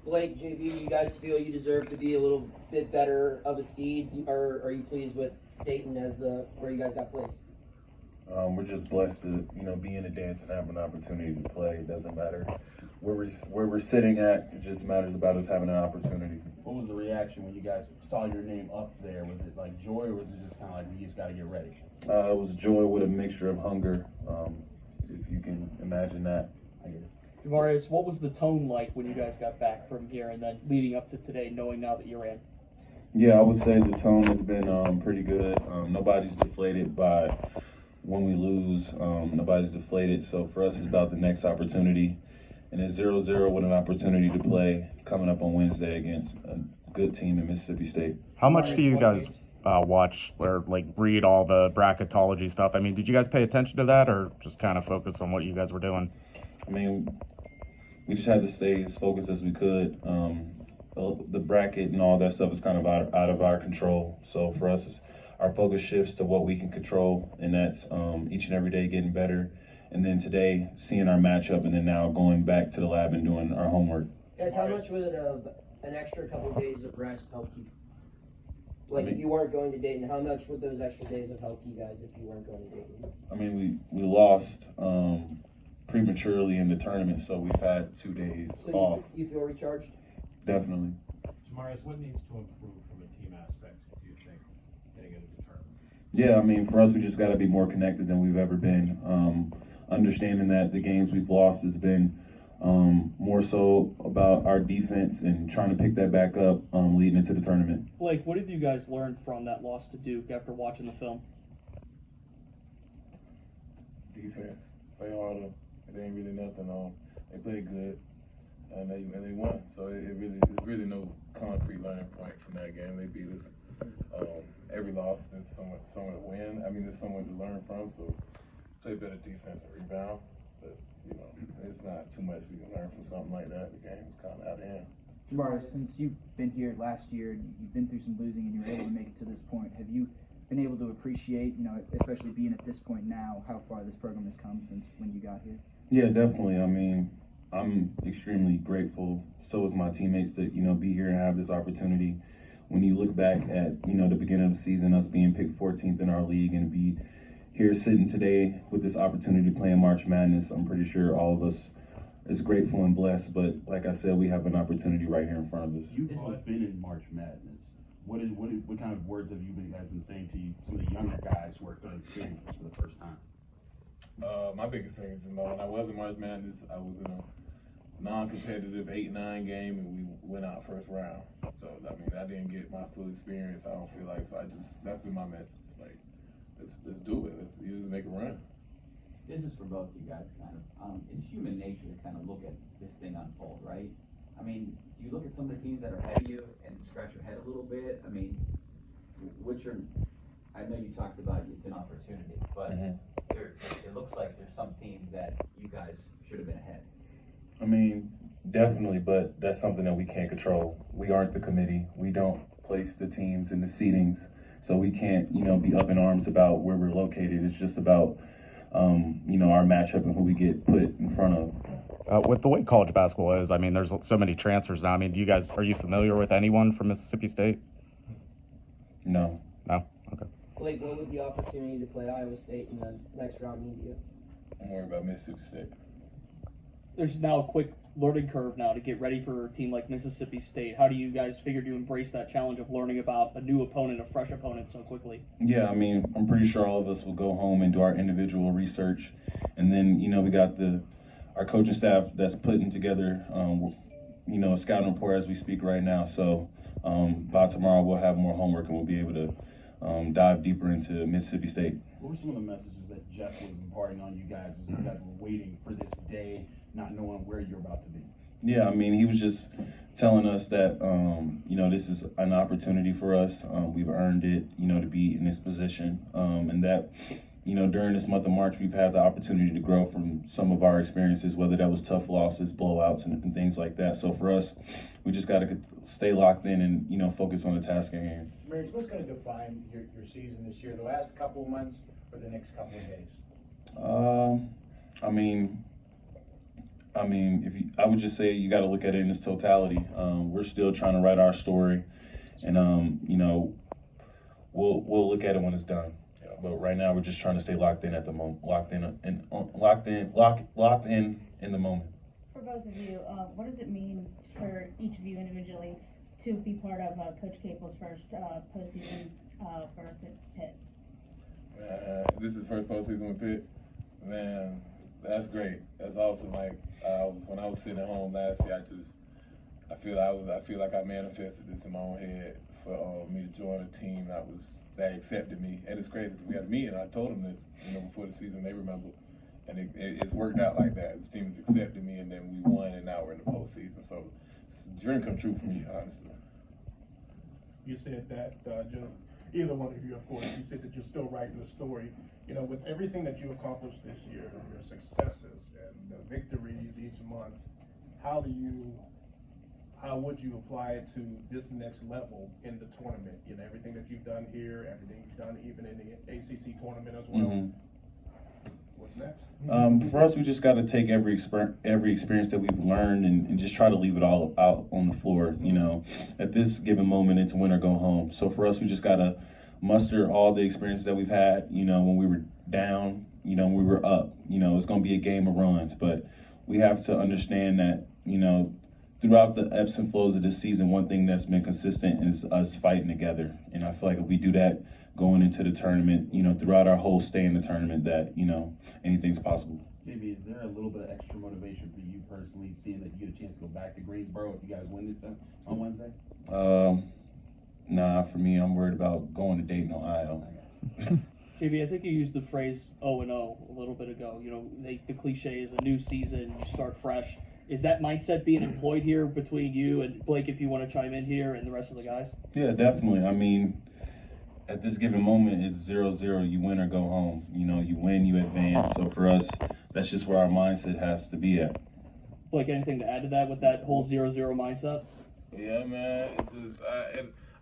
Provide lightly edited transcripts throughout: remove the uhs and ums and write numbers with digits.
Blake, JV, do you guys feel you deserve to be a little bit better of a seed, or are you pleased with Dayton as where you guys got placed? We're just blessed to, be in the dance and have an opportunity to play. It doesn't matter where we're sitting at. It just matters about us having an opportunity. What was the reaction when you guys saw your name up there? Was it like joy, or was it just kind of like we just got to get ready? It was joy with a mixture of hunger, if you can imagine that. Jamarius, what was the tone like when you guys got back from here and then leading up to today, knowing now that you're in? Yeah, I would say the tone has been pretty good. Nobody's deflated by when we lose. Nobody's deflated. So for us, it's about the next opportunity. And it's 0-0 with an opportunity to play coming up on Wednesday against a good team in Mississippi State. How much do you guys watch or read all the bracketology stuff? I mean, did you guys pay attention to that or just kind of focus on what you guys were doing? I mean, we just had to stay as focused as we could. The bracket and all that stuff is kind of out of our control. So for us, our focus shifts to what we can control, and that's each and every day getting better. And then today, seeing our matchup, and then now going back to the lab and doing our homework. Guys, how much would an extra couple of days of rest help you? If you weren't going to Dayton, how much would those extra days have helped you guys if you weren't going to Dayton? I mean, we lost prematurely in the tournament, so we've had 2 days off. You feel recharged? Definitely. Jamarius, what needs to improve from a team aspect, do you think, getting into the tournament? Yeah, I mean, for us, we just got to be more connected than we've ever been. Understanding that the games we've lost has been more so about our defense and trying to pick that back up leading into the tournament. Blake, what did you guys learn from that loss to Duke after watching the film? Defense. Play harder. It ain't really nothing. They played good, and they won. So there's really no concrete learning point from that game. They beat us. Every loss is somewhat to win. I mean, there's someone to learn from. So play better defense and rebound. But it's not too much we can learn from something like that. The game's kind of out of hand. Jamarius, since you've been here last year, you've been through some losing, and you were able to make it to this point. Have you been able to appreciate, especially being at this point now, how far this program has come since when you got here? Yeah, definitely. I mean, I'm extremely grateful. So is my teammates to, be here and have this opportunity. When you look back at, the beginning of the season, us being picked 14th in our league and be here sitting today with this opportunity to play in March Madness, I'm pretty sure all of us is grateful and blessed. But like I said, we have an opportunity right here in front of us. You have been in March Madness. What kind of words have you guys been saying to some of the younger guys who are going to experience this for the first time? My biggest thing is, when I was in March Madness, I was in a non-competitive 8-9 game, and we went out first round. So, I mean, I didn't get my full experience, I don't feel like. So that's been my message. Let's do it. Let's make a run. This is for both you guys, kind of. It's human nature to kind of look at this thing unfold, right? I mean, do you look at some of the teams that are ahead of you and scratch your head a little bit? I mean, I know you talked about it's an opportunity, but it looks like there's some teams that you guys should have been ahead. I mean, definitely, but that's something that we can't control. We aren't the committee. We don't place the teams in the seedings, so we can't, be up in arms about where we're located. It's just about, our matchup and who we get put in front of. With the way college basketball is, I mean, there's so many transfers now. I mean, are you familiar with anyone from Mississippi State? No. No? Okay. Blake, what would the opportunity to play Iowa State in the next round mean to you? I'm worried about Mississippi State. There's now a quick learning curve now to get ready for a team like Mississippi State. How do you guys figure to embrace that challenge of learning about a new opponent, a fresh opponent so quickly? Yeah, I mean, I'm pretty sure all of us will go home and do our individual research. And then, we got our coaching staff that's putting together, a scouting report as we speak right now. So by tomorrow, we'll have more homework and we'll be able to dive deeper into Mississippi State. What were some of the messages that Jeff was imparting on you guys as you guys were waiting for this day, not knowing where you're about to be? Yeah, I mean, he was just telling us that, this is an opportunity for us. We've earned it, to be in this position. And that, during this month of March, we've had the opportunity to grow from some of our experiences, whether that was tough losses, blowouts, and things like that. So for us, we just got to stay locked in and, focus on the task at hand. Jamarius, what's going to define your season this year, the last couple of months or the next couple of days? I mean, I mean, I would just say you got to look at it in its totality. We're still trying to write our story, and you know, we'll look at it when it's done. But right now, we're just trying to stay locked in at the moment, locked in in the moment. For both of you, what does it mean for each of you individually to be part of Coach Capel's first postseason for Pitt? This is first postseason with Pitt. Man, that's great. That's awesome. Like when I was sitting at home last year, I feel like I manifested this in my own head for me to join a team that accepted me. And it's crazy because we had a meeting. I told them this, before the season. They remember, and it's worked out like that. This team has accepted me, and then we won, and now we're in the postseason. So it's a dream come true for me, honestly. You said that, either one of you, of course, you said that you're still writing the story. With everything that you accomplished this year, your successes and the victories each month, how would you apply it to this next level in the tournament? Everything that you've done here, everything you've done even in the ACC tournament as well. Mm-hmm. What's next? For us, we just got to take every experience that we've learned and just try to leave it all out on the floor. At this given moment, it's win or go home. So for us, we just got to muster all the experiences that we've had. When we were down, when we were up. It's going to be a game of runs, but we have to understand that throughout the ebbs and flows of this season, one thing that's been consistent is us fighting together. And I feel like if we do that going into the tournament, throughout our whole stay in the tournament, that, anything's possible. Maybe is there a little bit of extra motivation for you personally, seeing that you get a chance to go back to Greensboro if you guys win this time on Wednesday? Nah, for me, I'm worried about going to Dayton, Ohio. JB, I think you used the phrase 0-0 a little bit ago. The cliche is a new season, you start fresh. Is that mindset being employed here between you and Blake, if you want to chime in here, and the rest of the guys? Yeah, definitely. I mean, at this given moment, it's 0-0. You win or go home. You win, you advance. So for us, that's just where our mindset has to be at. Blake, anything to add to that with that whole 0-0 mindset? Yeah, man. It's just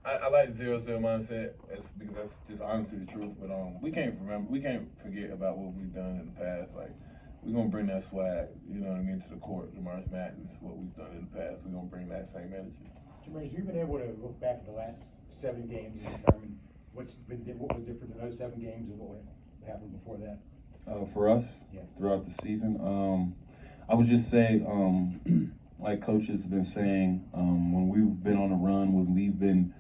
I like the 0-0 mindset because that's just honestly the truth. But we can't forget about what we've done in the past. Like, we're gonna bring that swag, to the court, the March Madness, what we've done in the past. We're gonna bring that same energy. Jamarius, you've been able to look back at the last 7 games and determine what was different in those 7 games and what happened before that. For us, yeah, throughout the season, I would just say, like Coach has been saying, when we've been on a run, when we've been,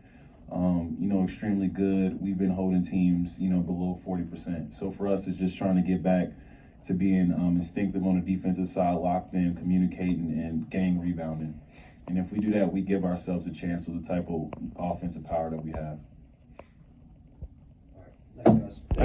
extremely good, we've been holding teams, below 40%. So for us, it's just trying to get back to being instinctive on the defensive side, locked in, communicating, and gang rebounding. And if we do that, we give ourselves a chance with the type of offensive power that we have. All right. Thanks, guys.